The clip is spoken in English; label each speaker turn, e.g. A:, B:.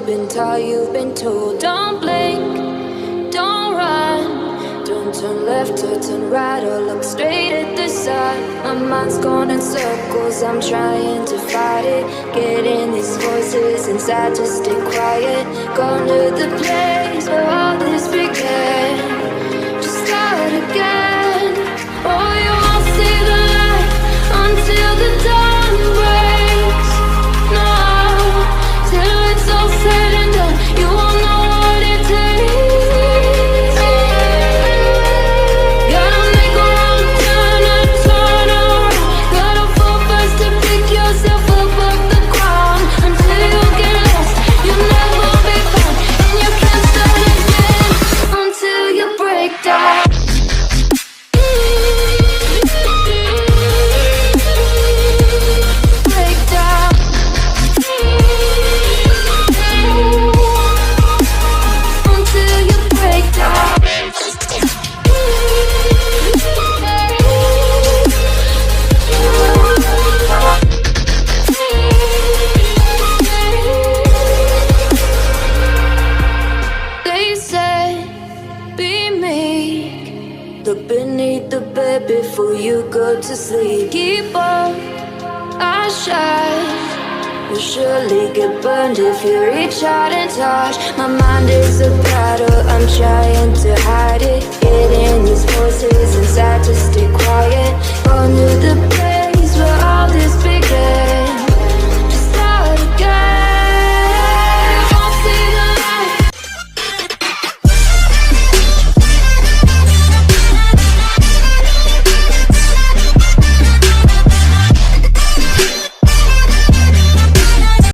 A: you've been taught, you've been told. Don't blink, don't run, don't turn left or turn right or look straight at the sun. My mind's going in circles, I'm trying to fight it. Getting these voices inside to stay quiet. Gone to the place where all this began. Just start again. Oh, you won't see the light until the dawn breaks. No, till it's all said and done, you won't know what it takes. Gotta make a wrong turn and turn around. Gotta fall fast to pick yourself up off the ground. Until you get lost, you'll never be found. And you can't start again until you break down. Break down. Until you break down. They said, be meek. Look beneath the bed before you go to sleep. Keep on, I shine. You'll surely get burned if you reach out and touch. My mind is a battle, I'm trying to hide it. Getting these voices inside to stay quiet. Gone to the bed